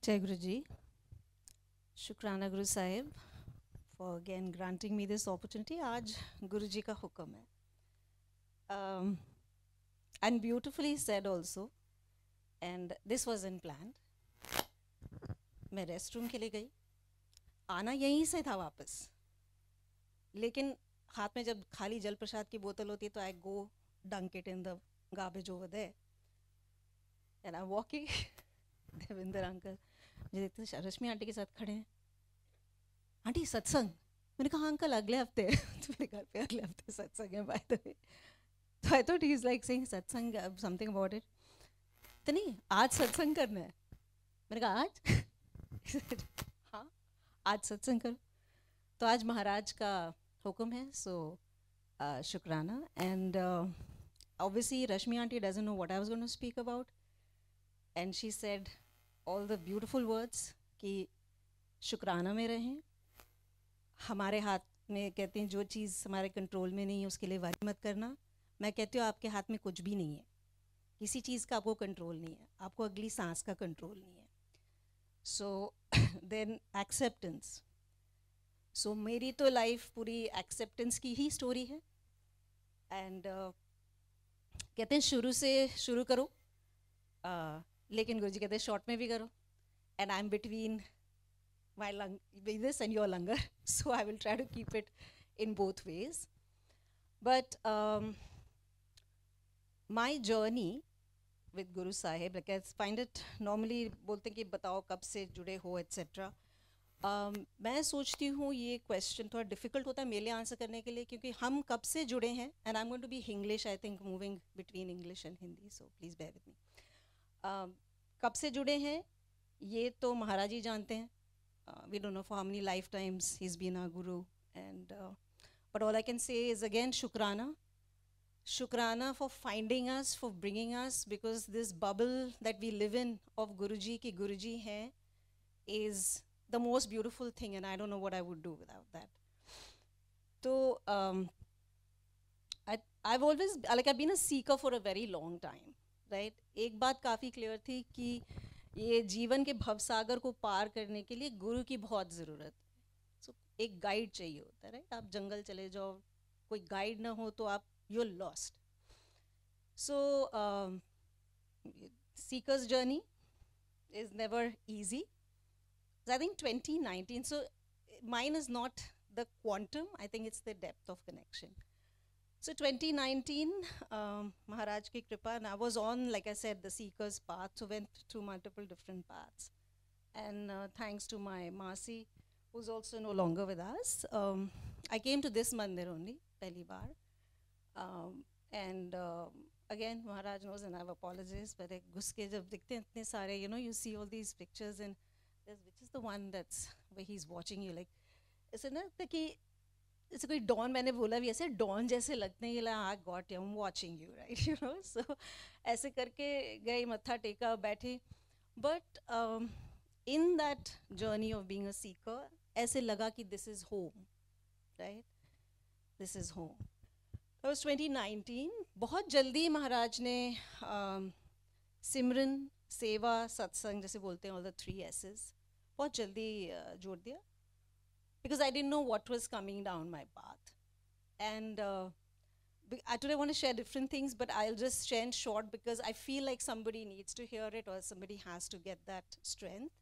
Jai Guruji, Shukrana Guru Sahib for again granting me this opportunity. आज Guruji का हुक्म है. And beautifully said also. And this wasn't planned. मैं rest room के लिए गई. आना यहीं से था वापस. लेकिन हाथ में जब खाली जल प्रसाद की बोतल होती है तो I go dunk it in the garbage over there. And I'm walking. Devendra uncle मुझे देखते रश्मि आंटी के साथ खड़े हैं. आंटी सत्संग. मैंने कहा अंकल अगले हफ्ते तो मेरे घर पे अगले हफ्ते सत्संग है बाय द वे. तो I thought he is like saying satsang something about it. तो नहीं आज सत्संग करना है. मैंने कहा आज हाँ आज सत्संग करो. तो आज महाराज का हुक्म है. सो शुक्राना. And obviously Rashmi aunty doesn't know what I was going to speak about, and she said all the beautiful words कि शुक्राना में रहें. हमारे हाथ में कहते हैं जो चीज़ हमारे कंट्रोल में नहीं है उसके लिए वरी मत करना. मैं कहती हूँ आपके हाथ में कुछ भी नहीं है. किसी चीज़ का आपको कंट्रोल नहीं है. आपको अगली सांस का कंट्रोल नहीं है. So then acceptance. सो मेरी तो लाइफ पूरी एक्सेप्टेंस की ही स्टोरी है. एंड कहते हैं शुरू से शुरू करो, लेकिन गुरुजी कहते हैं शॉर्ट में भी करो. And I M between my this and your langar, so I will try to keep it in both ways. But my journey with Guru Sahib, like I find it normally बोलते हैं कि बताओ कब से जुड़े हो etc. मैं सोचती हूँ ये क्वेश्चन थोड़ा डिफिकल्ट होता है मेरे लिए आंसर करने के लिए, क्योंकि हम कब से जुड़े हैं. And I am going to be English, I think moving between English and Hindi, so please bear with me. कब से जुड़े हैं ये तो महाराज ही जानते हैं. We don't know for how many lifetimes he's been our guru, and but all I can say is again Shukrana. Shukrana for finding us, for bringing us, because this bubble that we live in of Guruji ki Guruji hai is the most beautiful thing, and I don't know what I would do without that. So I've always like I've been a seeker for a very long time, right? एक बात काफ़ी clear थी कि ये जीवन के भवसागर को पार करने के लिए गुरु की बहुत ज़रूरत है. सो एक गाइड चाहिए होता है, राइट? आप जंगल चले जाओ, कोई गाइड ना हो तो आप you are lost. So seekers journey is never easy. I think 2019, so mine is not the quantum, I think it's the depth of connection. So 2019, Maharaj ki kripa, and I was on, like I said, the seeker's path, so went through multiple different paths. And thanks to my Masi, who's also no longer with us, I came to this mandir only, pehli baar. And again, Maharaj knows, and I have apologies, but guske jab dikhte hain itne sare, you know, you see all these pictures, and which is the one that's where he's watching you, like, isn't it that ऐसे कोई don, मैंने बोला भी ऐसे don जैसे लगते हैं, like I got you, I am watching you, right, you know. So ऐसे करके गई, मत्था टेका, बैठी. But in that journey of being a seeker ऐसे लगा कि this is home, right, this is home. That was 2019. बहुत जल्दी महाराज ने सिमरन, सेवा, सत्संग जैसे बोलते हैं, ऑल द 3 S's बहुत जल्दी जोड़ दिया, because I didn't know what was coming down my path. And today I want to share different things, but I'll just share in short because I feel like somebody needs to hear it, or somebody has to get that strength.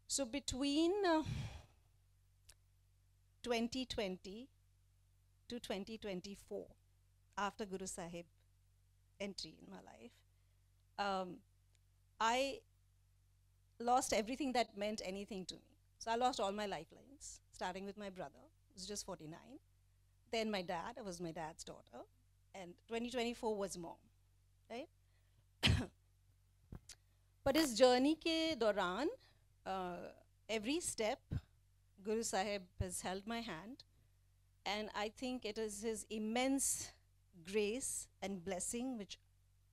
So between 2020 to 2024, after Guru Sahib entry in my life, I lost everything that meant anything to me. So I lost all my lifelines, starting with my brother, who was just 49. Then my dad, I was my dad's daughter. And 2024 was mom, right? But his journey ke dauran, every step, Guru Sahib has held my hand. And I think it is his immense grace and blessing, which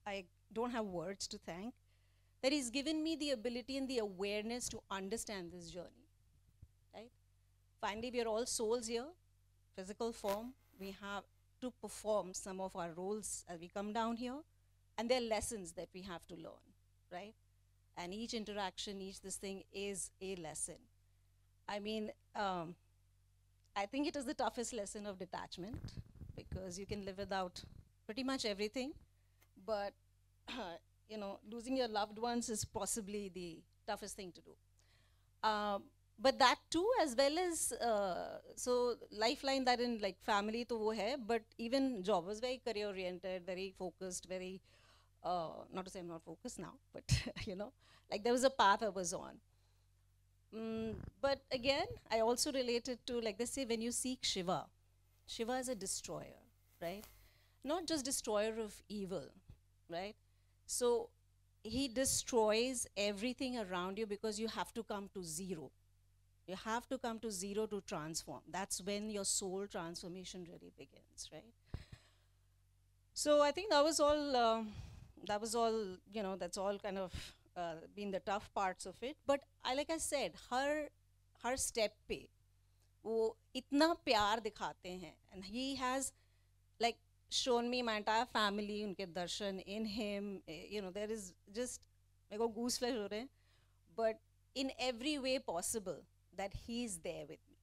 I don't have words to thank, that he's given me the ability and the awareness to understand this journey. Right? Finally, we are all souls here, physical form. We have to perform some of our roles as we come down here, and there are lessons that we have to learn, right? and each interaction, each this thing is a lesson. I mean, I think it is the toughest lesson of detachment, because you can live without pretty much everything, but losing your loved ones is possibly the toughest thing to do. But that too, as well as so lifeline that in like family to wo hai, but even job was very career oriented, very focused, very not to say I'm not focused now, but like there was a path I was on. But again, I also related to, like they say, when you seek Shiva, Shiva is a destroyer, right? Not just destroyer of evil, right? So he destroys everything around you because you have to come to zero. You have to come to zero to transform. That's when your soul transformation really begins, right? So I think that was all. That's all kind of been the tough parts of it. But like I said, her step पे वो इतना प्यार दिखाते हैं, and he has like shown me my entire family, उनके दर्शन in him. There is just मेरे को goose flesh हो रहे हैं, but in every way possible that he is there with me.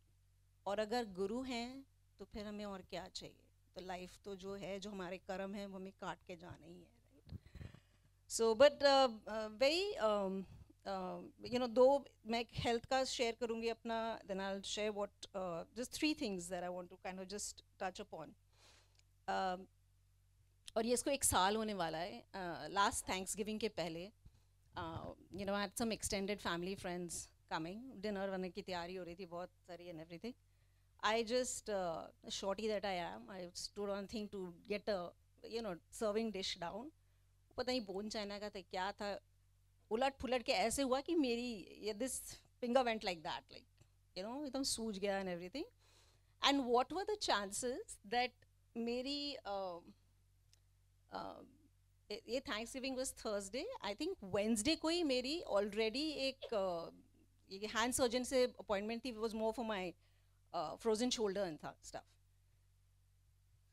और अगर गुरु हैं तो फिर हमें और क्या चाहिए? तो लाइफ तो जो है, जो हमारे कर्म है, वो हमें काट के जाना ही है, right? So but very though मैं health का share करूँगी अपना, then I'll share what just 3 things that I want to kind of just touch upon. और ये इसको 1 साल होने वाला है. Last Thanksgiving के पहले I had some extended family friends coming. Dinner बनने की तैयारी हो रही थी बहुत सारी and everything. I just, shorty that I am, I stood on thing to get a, serving dish down. पता नहीं बोन चाइना का था क्या था, उलट पुलट के ऐसे हुआ कि मेरी this finger went like that, like, एकदम सूज गया and everything. And what were the chances that मेरी ये Thanksgiving was Thursday, I think Wednesday को ही मेरी already एक hand surgeon से appointment थी, was more for my frozen shoulder and stuff.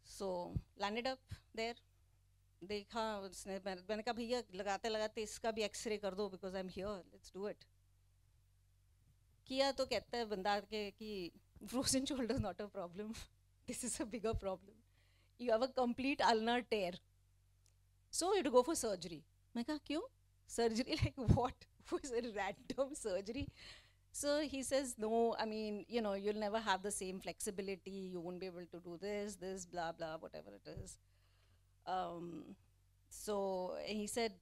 So landed up there. देखा उसने, मैंने कहा भैया लगाते लगाते इसका भी एक्सरे कर दो, because I'm here, let's do it. किया तो कहता है बंदा के कि frozen shoulder is not a problem, this is a bigger problem. You have a complete ulnar tear, so you have to go for surgery. मैं कहा क्यों? Surgery like what? Was a random surgery. So he says, no, I mean, you'll never have the same flexibility, you won't be able to do this, blah, blah, whatever it is. So he said,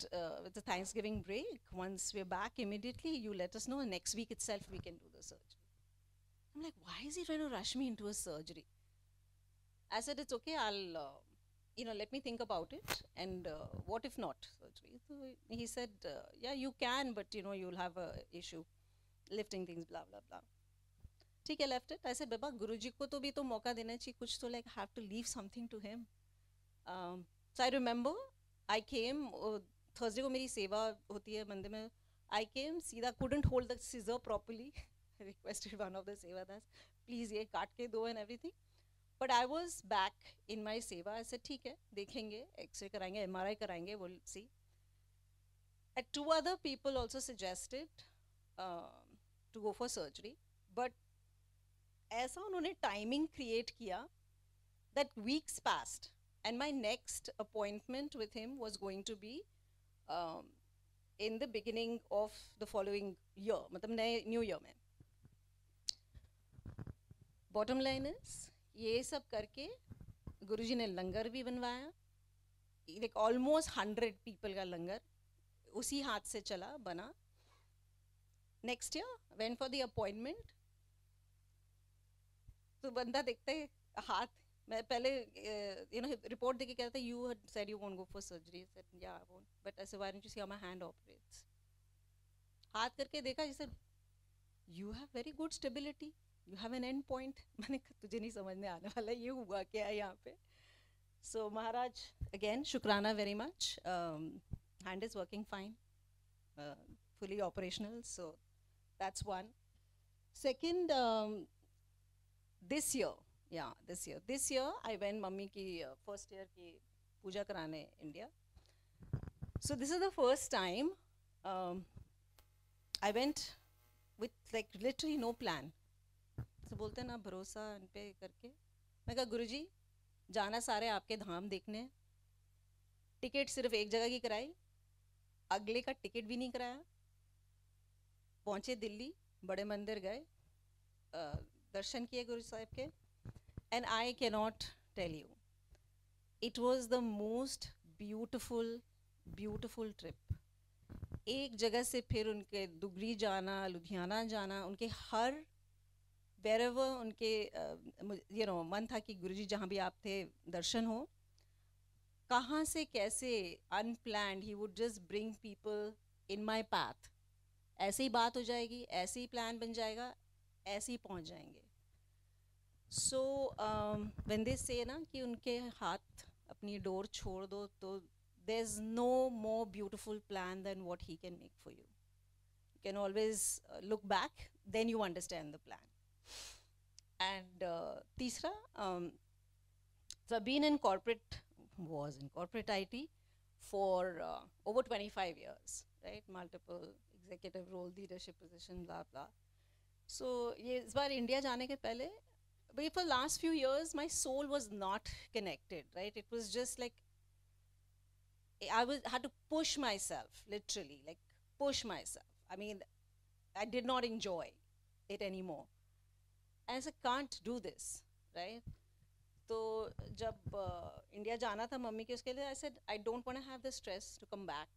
with the Thanksgiving break, once we're back immediately, you let us know, and next week itself we can do the surgery. I'm like, why is he trying to rush me into a surgery? I said, it's okay, I'll, let me think about it, and what if not surgery? So he said, yeah, you can, but, you'll have a issue. Lifting things, blah, blah, blah. ठीक है, left it. I said, बाबा गुरुजी को तो भी तो मौका देना चाहिए, कुछ तो like have to leave something to him. So I remember, I came, Thursday को मेरी सेवा होती है मंदिर में. I came, सीधा couldn't hold the scissor properly. I requested one of the sevadas, please ये काट के दो and everything. But I was back in my seva. I said, ठीक है, देखेंगे, X-ray कराएंगे, MRI कराएंगे, we'll see. And 2 other people also suggested to go for surgery, but ऐसा उन्होंने timing create किया that weeks passed, and my next appointment with him was going to be in the beginning of the following year, मतलब नए new year में. Bottom line is, ये सब करके गुरुजी ने लंगर भी बनवाया, like almost 100 people का लंगर उसी हाथ से चला बना. Next year, went for the appointment. तो बंदा देखते हाथ, मैं पहले report देके कहता है, you had said you won't go for surgery. I said, yeah, I won't. But I said, why don't you see how my hand operates? हाथ करके देखा, he said, you have very good stability. You have an end point. मैंने कहा तुझे नहीं समझ में आने वाला ये हुआ क्या है यहाँ पे. So Maharaj, again, Shukrana very much. Hand is working fine, fully operational. So that's one. Second, this year I went mummy ki first year ki puja karane India. So this is the first time I went with like literally no plan. तो बोलते हैं ना भरोसा इन पे करके, मैं कहा गुरुजी जाना सारे आपके धाम देखने, टिकट सिर्फ एक जगह की कराई, अगले का टिकट भी नहीं कराया। पहुंचे दिल्ली, बड़े मंदिर गए, दर्शन किए गुरु साहिब के, and I can not tell you, it was the most beautiful beautiful trip. एक जगह से फिर उनके दुगरी जाना, लुधियाना जाना, उनके हर वेरेवर उनके मन था कि गुरुजी जहाँ भी आप थे दर्शन हो। कहाँ से कैसे unplanned he would just bring people in my path, ऐसे ही बात हो जाएगी, ऐसे ही प्लान बन जाएगा, ऐसे ही पहुँच जाएंगे। सो व्हेन दे से ना कि उनके हाथ अपनी डोर छोड़ दो, तो there is no more beautiful plan than what he can make for you. You can always look back, then you understand the plan. And तीसरा, so I've been in corporate, was in corporate IT for over 25 years, right? Multiple executive role, leadership position, blah blah. So ये इस बार India जाने के पहले, but for last few years my soul was not connected, right? It was just like I had to push myself, literally, like push myself. I mean, I did not enjoy it anymore. And I said, can't do this, right? तो जब India जाना था mummy के, उसके लिए I said I don't want to have the stress to come back,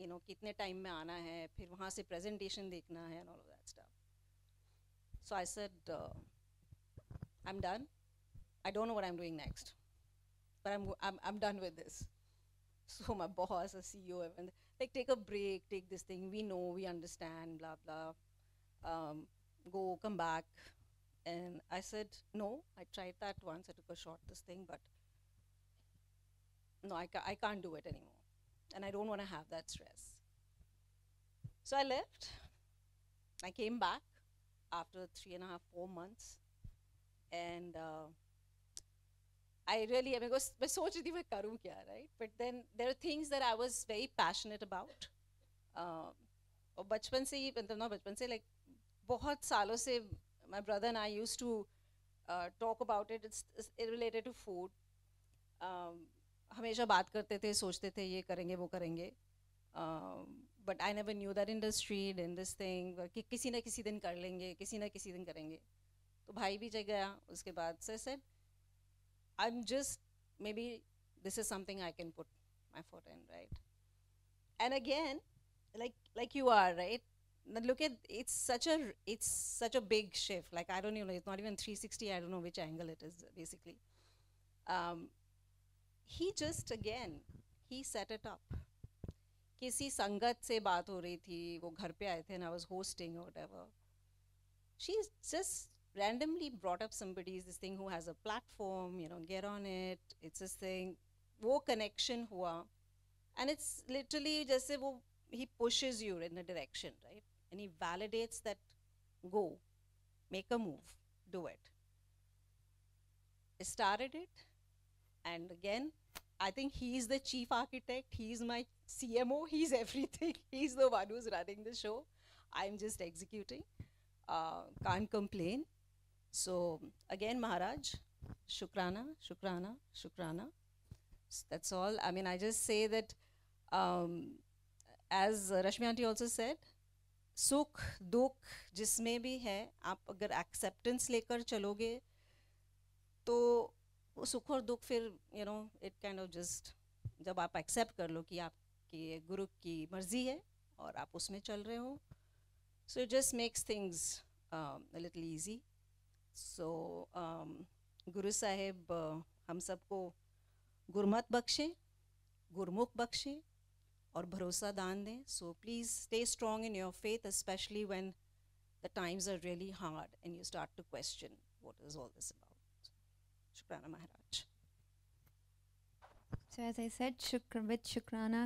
you know कितने time में आना है, फिर वहाँ से प्रेजेंटेशन देखना है and all of that stuff. So I said I am done, I don't know what I am doing next, but I'm done with this. So my boss, a CEO, even like take a break, take this thing. We know, we understand, blah blah. Go, come back. And I said, no, I tried that once. I took a shot, this thing, but no, I can't do it anymore. And I don't want to have that stress. So I left. I came back after 3.5, 4 months. And I really, I mean, मैं सोच रही थी मैं करूँ क्या, right? But then there are things that I was very passionate about. और बचपन से ही, मतलब ना बचपन से, like बहुत सालों से my brother and I used to talk about it. It's related to food. हमेशा बात करते थे, सोचते थे ये करेंगे वो करेंगे, but I never knew that industry in this thing कि किसी ना किसी दिन कर लेंगे, किसी ना किसी दिन करेंगे। तो भाई भी जग गया उसके बाद। So I said, I'm just, maybe this is something I can put my foot in, right? And again, like you are, right? Now look at, it's such a big shift. Like I don't even know, it's not even 360. I don't know which angle it is basically. He just again, he set it up. किसी संगत से बात हो रही थी, वो घर पे आए थे and I was hosting or whatever. She's just randomly brought up somebody's this thing who has a platform, you know, get on it. It's this thing. वो connection हुआ, and it's literally जैसे वो, he pushes you in a direction, right? And he validates that, go, make a move, do it. I started it, and again, I think he's the chief architect, he's my CMO, he's everything. He's the one who's running the show. I'm just executing. Can't complain. So again, Maharaj, Shukrana, Shukrana, Shukrana. That's all. I mean, I just say that, as Rashmi aunty also said, सुख दुख जिसमें भी है, आप अगर acceptance लेकर चलोगे तो सुख और दुख फिर, you know, it kind of just, जब आप एक्सेप्ट कर लो कि आपकी गुरु की मर्जी है और आप उसमें चल रहे हो, so it just makes things a little easy. So Guru Sahib हम सबको गुरमत बख्शे, गुरमुख बख्शे और भरोसा दान दें. So please stay strong in your faith, especially when the times are really hard and you start to question what is all this about. Shukrana Maharaj. So as I said, with Shukrana